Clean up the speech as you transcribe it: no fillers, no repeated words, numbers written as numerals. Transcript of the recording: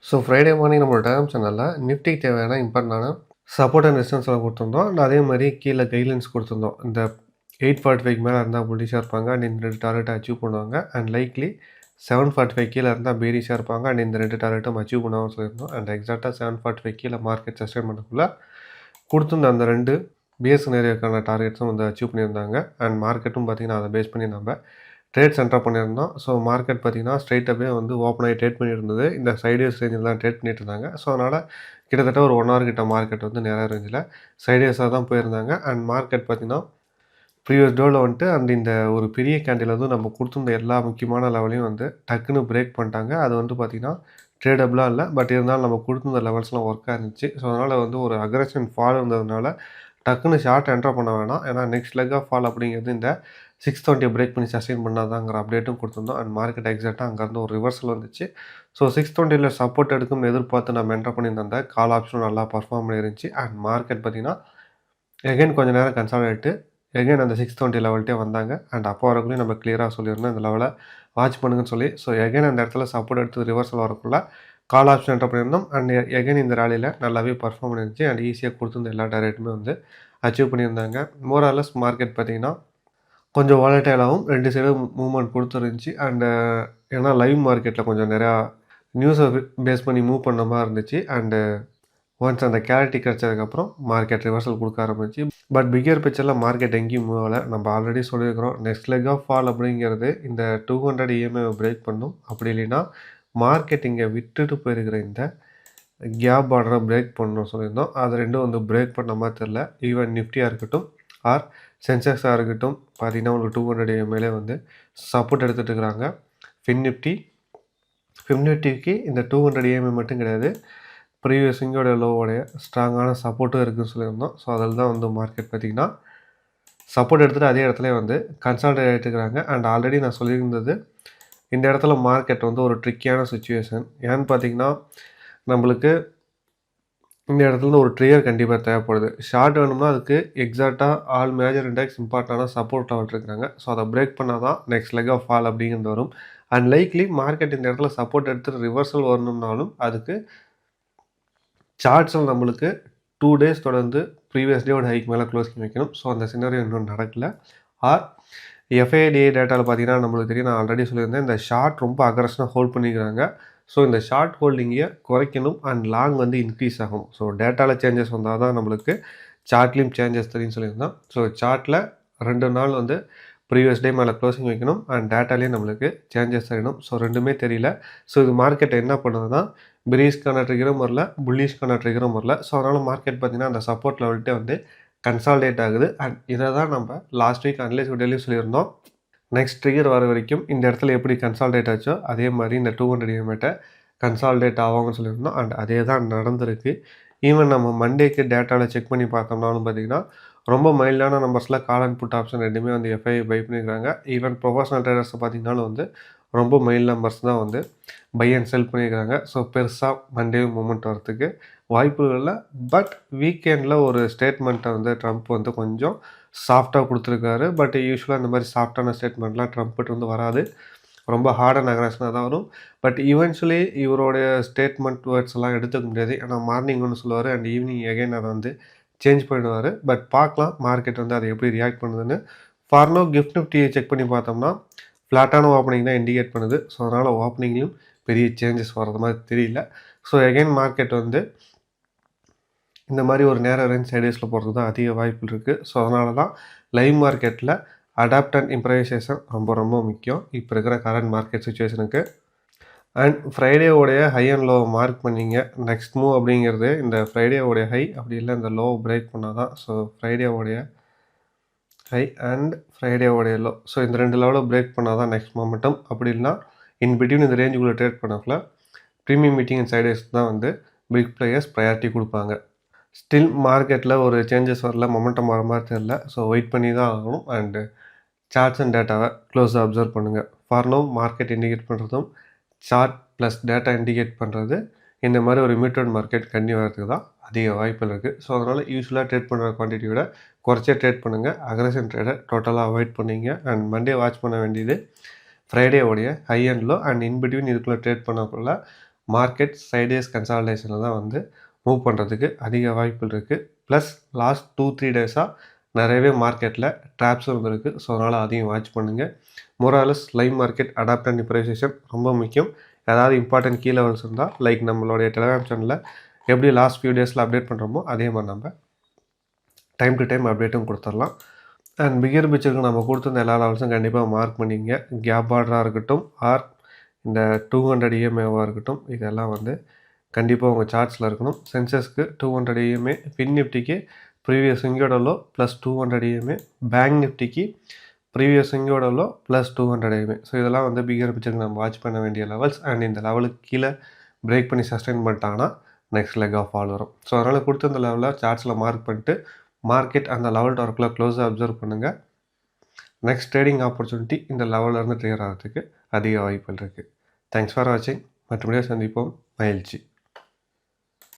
So Friday morning நம்மளோட Telegram சேனலில் நிஃப்டிக்கு தேவையான இம்பார்ட்டண்டான சப்போர்ட் அண்ட் ரெசிஸ்டன்ஸ் எல்லாம் கொடுத்துருந்தோம். அண்ட் அதே மாதிரி கீழே கைட்லைன்ஸ் கொடுத்துருந்தோம். இந்த 845 மேலே இருந்தால் புல்லிஷாக இருப்பாங்க அண்ட் இந்த 2 டார்கெட்டை அச்சீவ் பண்ணுவாங்க. அண்ட் லைக்லி 745 கீழே இருந்தால் பேரிஷாக இருப்பாங்க அண்ட் இந்த 2 டார்கெட்டும் அச்சீவ் பண்ணுவாங்கன்னு சொல்லியிருந்தோம். அண்ட் எக்ஸாக்டாக 745 கீழே மார்க்கெட் சஸ்டைன் பண்ணக்குள்ள கொடுத்துருந்த அந்த 2 பிஎஸ் நேரியாக்கான டார்கெட்ஸும் வந்து அச்சீவ் பண்ணியிருந்தாங்க. அண்ட் மார்க்கெட்டும் பார்த்திங்கன்னா அதை பேஸ் பண்ணி நம்ம ட்ரேட்ஸ் என்டர் பண்ணியிருந்தோம். ஸோ மார்க்கெட் பார்த்திங்கன்னா ஸ்ட்ரைட்டாகவே வந்து ஓப்பன் ஆகி ட்ரேட் பண்ணியிருந்தது. இந்த சைடேஸ் ரேஞ்சில் தான் ட்ரேட் பண்ணிட்டு இருந்தாங்க. ஸோ அதனால் கிட்டத்தட்ட ஒரு 1 ஹவர் கிட்ட மார்க்கெட் வந்து நேராக ரேஞ்சில் சைடேஸாக தான் போயிருந்தாங்க. அண்ட் மார்க்கெட் பார்த்திங்கன்னா ப்ரீவியஸ் டோவில் வந்துட்டு அந்த இந்த ஒரு பெரிய கேண்டில் வந்து நம்ம கொடுத்துருந்த எல்லா முக்கியமான லெவலையும் வந்து டக்குன்னு பிரேக் பண்ணிட்டாங்க. அது வந்து பார்த்திங்கன்னா ட்ரேடபிளாக இல்லை, பட் இருந்தாலும் நம்ம கொடுத்துருந்த லெவல்ஸ்லாம் ஒர்க்காக இருந்துச்சு. ஸோ அதனால் வந்து ஒரு அக்ரெஷன் ஃபால் இருந்ததுனால டக்குன்னு ஷார்ட் என்டர் பண்ண வேணாம். ஏன்னா நெக்ஸ்ட் லெக் ஆஃப் ஃபால் அப்படிங்கிறது இந்த 620 பிரேக் பண்ணி சஸ்டெயின் பண்ணாதாங்கிற அப்டேட்டும் கொடுத்துருந்தோம். அண்ட் மார்க்கெட் எக்ஸாக்டாக அங்கேருந்து ஒரு ரிவர்சல் வந்துச்சு. ஸோ 620ல் சப்போர்ட் எடுக்கும்னு எதிர்பார்த்து நம்ம என்டர் பண்ணியிருந்த கால் ஆப்ஷனும் நல்லா பர்ஃபார்ம் பண்ணிருந்துச்சு. அண்ட் மார்க்கெட் பார்த்திங்கன்னா எகைன் கொஞ்சம் நேரம் கன்சாலிடேட்டு எகைன் அந்த 620 லெவல்ட்டே வந்தாங்க. அண்ட் அப்போ வரக்குள்ளேயும் நம்ம கிளியராக சொல்லியிருந்தோம் இந்த லெவலை வாட்ச் பண்ணுங்கன்னு சொல்லி. ஸோ எகைன் அந்த இடத்துல சப்போர்ட் எடுத்து ரிவர்சல் வரக்குள்ள கால் ஆப்ஷன் என்டர் பண்ணியிருந்தோம். அண்ட் எகைன் இந்த ராலியில் நல்லாவே பர்ஃபார்ம் பண்ணிருந்துச்சு. அண்ட் ஈஸியாக கொடுத்துருந்த எல்லா டார்கெட்டுமே வந்து அச்சீவ் பண்ணியிருந்தாங்க. மோரார்லெஸ் மார்க்கெட் பார்த்திங்கன்னா கொஞ்சம் வாலட்டைலாகவும் 2 சைடும் மூவ்மெண்ட் கொடுத்துருந்துச்சு. அண்டு ஏன்னா லைவ் மார்க்கெட்டில் கொஞ்சம் நிறையா நியூஸை பேஸ் பண்ணி மூவ் பண்ண மாதிரி இருந்துச்சு. அண்டு ஒன்ஸ் அந்த கிளாரிட்டி கிடச்சதுக்கப்புறம் மார்க்கெட் ரிவர்சல் கொடுக்க ஆரம்பிச்சு. பட் பிகர் பிக்சரில் மார்க்கெட் எங்கேயும் மூவ் ஆகலை. நம்ம ஆல்ரெடி சொல்லியிருக்கிறோம் நெக்ஸ்ட் லெக் ஆஃப் ஃபால் அப்படிங்கிறது இந்த 200 EMA பிரேக் பண்ணும். அப்படி இல்லைன்னா மார்க்கெட் இங்கே விட்டுட்டு போயிருக்கிற இந்த கேப் பார்டரை பிரேக் பண்ணணும் சொல்லியிருந்தோம். அது ரெண்டும் வந்து பிரேக் பண்ண மாதிரி தெரில. ஈவன் நிஃப்டியாக இருக்கட்டும் ஆர் சென்செக்ஸாக இருக்கட்டும் பார்த்திங்கன்னா உங்களுக்கு 200 EMAலே வந்து சப்போர்ட் எடுத்துகிட்டு இருக்கிறாங்க. ஃபின்னிஃப்டிக்கு இந்த 200 EMA மட்டும் கிடையாது, ப்ரீவியஸ் இங்கோட லோவோடைய ஸ்ட்ராங்கான சப்போர்ட்டும் இருக்குதுன்னு சொல்லியிருந்தோம். ஸோ அதில் தான் வந்து மார்க்கெட் பார்த்திங்கன்னா சப்போர்ட் எடுத்துகிட்டு அதே இடத்துல வந்து கன்சால்டேட் ஆகிட்டு இருக்கிறாங்க. அண்ட் ஆல்ரெடி நான் சொல்லியிருந்தது இந்த இடத்துல மார்க்கெட் வந்து ஒரு ட்ரிக்கியான சுச்சுவேஷன். ஏன்னு பார்த்திங்கன்னா நம்மளுக்கு இந்த இடத்துல ஒரு ட்ரிகர் கண்டிப்பாக தேவைப்படுது. ஷார்ட் வேணும்னா அதுக்கு எக்ஸாக்டாக ஆல் மேஜர் இண்டெக்ஸ் இம்பார்ட்டண்டான சப்போர்ட் லெவல் இருக்கிறாங்க. ஸோ அதை பிரேக் பண்ணால் தான் நெக்ஸ்ட் லெக் ஆஃப் ஃபால் அப்படிங்கிறது வரும். அண்ட் லைக்லி மார்க்கெட் இந்த இடத்துல சப்போர்ட் எடுத்துகிட்டு ரிவர்சல் வரணும்னாலும் அதுக்கு சார்ட்ஸில் நம்மளுக்கு 2 டேஸ் தொடர்ந்து ப்ரீவியஸ் டேவோட ஹைக் மேலே க்ளோசிங் வைக்கணும். ஸோ அந்த சினாரியோ இன்னும் நடக்கலை. ஆர் FIDA டேட்டாவில் பார்த்தீங்கன்னா நம்மளுக்கு தெரியும், நான் ஆல்ரெடி சொல்லியிருந்தேன் இந்த ஷார்ட் ரொம்ப அக்ரெஷனாக ஹோல்ட் பண்ணிக்கிறாங்க. ஸோ இந்த ஷார்ட் ஹோல்டிங்கை குறைக்கணும் அண்ட் லாங் வந்து இன்க்ரீஸ் ஆகணும். ஸோ டேட்டாவில் சேஞ்சஸ் வந்தால் தான் நம்மளுக்கு சார்ட்லேயும் சேஞ்சஸ் தெரியும்னு சொல்லியிருந்தோம். ஸோ சார்ட்டில் 2 நாள் வந்து ப்ரீவியஸ் டே மேலே க்ளோசிங் வைக்கணும் அண்ட் டேட்டாலேயும் நம்மளுக்கு சேஞ்சஸ் தெரியணும். ஸோ ரெண்டுமே தெரியல. ஸோ இது மார்க்கெட்டை என்ன பண்ணுதுன்னா பிரீஸ்க்கான ட்ரிகரும் வரல, புல்லிஷ்க்கான ட்ரிகரும் வரல. ஸோ அதனால் மார்க்கெட் பார்த்திங்கன்னா அந்த சப்போர்ட் லெவல்ட்டே வந்து கன்சால்டேட் ஆகுது. அண்ட் இதை தான் நம்ம லாஸ்ட் வீக் அனலைஸ் வீடியோலையும் சொல்லியிருந்தோம். நெக்ஸ்ட் ட்ரிகர் வர வரைக்கும் இந்த இடத்துல எப்படி கன்சால்டேட் ஆச்சோ அதே மாதிரி இந்த 200 EMA கன்சால்டேட் ஆவாங்கன்னு சொல்லியிருந்தோம். அண்ட் அதே தான் நடந்திருக்கு. ஈவன் நம்ம மண்டேக்கு டேட்டாவில் செக் பண்ணி பார்த்தோம்னாலும் பார்த்திங்கன்னா ரொம்ப மைல்டான நம்பர்ஸில் கால் அண்ட் புட் ஆப்ஷன் ரெண்டுமே வந்து FI பை பண்ணியிருக்காங்க. ஈவன் ப்ரொஃபஷனல் ட்ரேடர்ஸை பார்த்திங்கனாலும் வந்து ரொம்ப மைல்டு நம்பர்ஸ் தான் வந்து பை அண்ட் செல் பண்ணியிருக்காங்க. ஸோ பெருசாக மண்டே மூமெண்ட் வரத்துக்கு வாய்ப்புகள் இல்லை. பட் வீக்கெண்டில் ஒரு ஸ்டேட்மெண்ட்டை வந்து ட்ரம்ப் வந்து கொஞ்சம் சாஃப்டாக கொடுத்துருக்காரு. பட் யூஸ்வலாக இந்த மாதிரி சாஃப்டான ஸ்டேட்மெண்ட்லாம் ட்ரம்ப்கிட்ட வந்து வராது, ரொம்ப ஹார்ட் அண்ட் அக்ரெஷனாக தான் வரும். பட் ஈவென்ச்சுவலி இவருடைய ஸ்டேட்மெண்ட் வேர்ட்ஸ் எல்லாம் எடுத்துக்க முடியாது. ஏன்னா மார்னிங் ஒன்று சொல்லுவார் அண்ட் ஈவினிங் எகைன் அதை வந்து சேஞ்ச் பண்ணிடுவார். பட் பார்க்கலாம் மார்க்கெட் வந்து அதை எப்படி ரியாக்ட் பண்ணுதுன்னு. ஃபார்னோ கிஃப்ட் நிஃப்டியை செக் பண்ணி பார்த்தோம்னா ஃப்ளாட்டான ஓப்பனிங் தான் இண்டிகேட் பண்ணுது. ஸோ அதனால் ஓப்பனிங்லேயும் பெரிய சேஞ்சஸ் வர்றது மாதிரி தெரியல. ஸோ எகைன் மார்க்கெட் வந்து இந்த மாதிரி ஒரு நேர ரேஞ்ச் சைடேஸில் போகிறதுக்கு தான் அதிக வாய்ப்பு இருக்குது. ஸோ அதனால தான் லைவ் மார்க்கெட்டில் அடாப்ட் அண்ட் இம்ப்ரவைசேஷன் ரொம்ப ரொம்ப முக்கியம் இப்போ இருக்கிற கரண்ட் மார்க்கெட் சுச்சுவேஷனுக்கு. அண்ட் ஃப்ரைடேவோடைய ஹை அண்ட் லோ மார்க் பண்ணிங்க. நெக்ஸ்ட் மூவ் அப்படிங்கிறது இந்த ஃப்ரைடேவோடைய ஹை அப்படி இல்லை இந்த லோ பிரேக் பண்ணால் தான். ஸோ ஃப்ரைடேவோடைய ஹை அண்ட் ஃப்ரைடேவோடைய லோ, ஸோ இந்த 2 லெவலில் பிரேக் பண்ணால் தான் நெக்ஸ்ட் மொமெண்டம். அப்படி இல்லைனா இன் பிட்வீன் இந்த ரேஞ்சுக்குள்ளே ட்ரேட் பண்ணக்குள்ள ப்ரீமியம் மீட்டிங் அண்ட் சைடேஸ் தான் வந்து பிக் பிளேயர்ஸ் ப்ரையாரிட்டி கொடுப்பாங்க. ஸ்டில் மார்க்கெட்டில் ஒரு சேஞ்சஸ் வரல, மொமெண்டம் வர மாதிரி தெரியல. ஸோ வெயிட் பண்ணி தான் ஆகணும். அண்டு சார்ட்ஸ் அண்ட் டேட்டாவை க்ளோஸாக அப்சர்வ் பண்ணுங்கள். ஃபார்னோ மார்க்கெட் இண்டிகேட் பண்ணுறதும் சார்ட் ப்ளஸ் டேட்டா இண்டிகேட் பண்ணுறது இந்த மாதிரி ஒரு மியூட்டட் மார்க்கெட் கண்டினியூ ஆகிறதுக்கு தான் அதிக வாய்ப்பில் இருக்குது. ஸோ அதனால் யூஸ்வலாக ட்ரேட் பண்ணுற குவான்டிட்டியோட குறைச்சே ட்ரேட் பண்ணுங்கள். அக்ரெஷன் ட்ரேடை டோட்டலாக அவாய்ட் பண்ணிங்க. அண்ட் மண்டே வாட்ச் பண்ண வேண்டியது ஃப்ரைடேவோடைய high and low and in between இதுக்குள்ளே ட்ரேட் பண்ணக்குள்ள மார்க்கெட் சைடேஸ் கன்சாலிடேஷனில் தான் வந்து மூவ் பண்ணுறதுக்கு அதிக வாய்ப்புகள் இருக்குது. ப்ளஸ் லாஸ்ட் 2-3 டேஸாக நிறையவே மார்க்கெட்டில் ட்ராப்ஸும் இருந்திருக்கு. ஸோ அதனால் அதையும் வாட்ச் பண்ணுங்கள். மோராலஸ் live market adapt and improvisation ரொம்ப முக்கியம். ஏதாவது இம்பார்ட்டன்ட் கீ லெவல்ஸ் இருந்தால் லைக் நம்மளுடைய டெலிகிராம் சேனலில் எப்படி லாஸ்ட் ஃபியூ டேஸில் அப்டேட் பண்ணுறோமோ அதே மாதிரி நம்ம டைம் டு டைம் அப்டேட்டும் கொடுத்துடலாம். அண்ட் பிகர் பிக்சருக்கு நம்ம கொடுத்துருந்த எல்லா லெவல்ஸும் கண்டிப்பாக மார்க் பண்ணிங்க. கேப் ஆர்டராக இருக்கட்டும் ஆர் இந்த 200 EMAவாக இருக்கட்டும், இதெல்லாம் வந்து கண்டிப்பாக உங்கள் சார்ட்ஸில் இருக்கணும். சென்சஸ்க்கு 200 EMA, ஃபின் நிஃப்டிக்கு ப்ரீவியஸ் ஸ்விங்கோட லோ ப்ளஸ் 200 EMA, பேங்க் நிஃப்டிக்கு ப்ரீவியஸ் ஸ்விங்கோட லோ ப்ளஸ் 200 EMA. ஸோ இதெல்லாம் வந்து பிகர் பிக்சருக்கு நம்ம வாட்ச் பண்ண வேண்டிய லெவல்ஸ். அண்ட் இந்த லெவலுக்கு கீழே பிரேக் பண்ணி சஸ்டெயின் பண்ணிட்டாங்கன்னா நெக்ஸ்ட் லெக் ஆஃப் ஃபால் வரும். ஸோ அதனால் கொடுத்த இந்த லெவலில் சார்ட்ஸில் மார்க் பண்ணிட்டு மார்க்கெட் அந்த லெவல் டார்க்கில் க்ளோஸாக அப்சர்வ் பண்ணுங்கள். நெக்ஸ்ட் ட்ரேடிங் ஆப்பர்ச்சுனிட்டி இந்த லெவலில் இருந்து ட்ரேட் ஆகிறதுக்கு அதிக வாய்ப்புகள் இருக்குது. தேங்க்ஸ் ஃபார் வாட்சிங். மற்றபடியாக சந்திப்போம். மகிழ்ச்சி.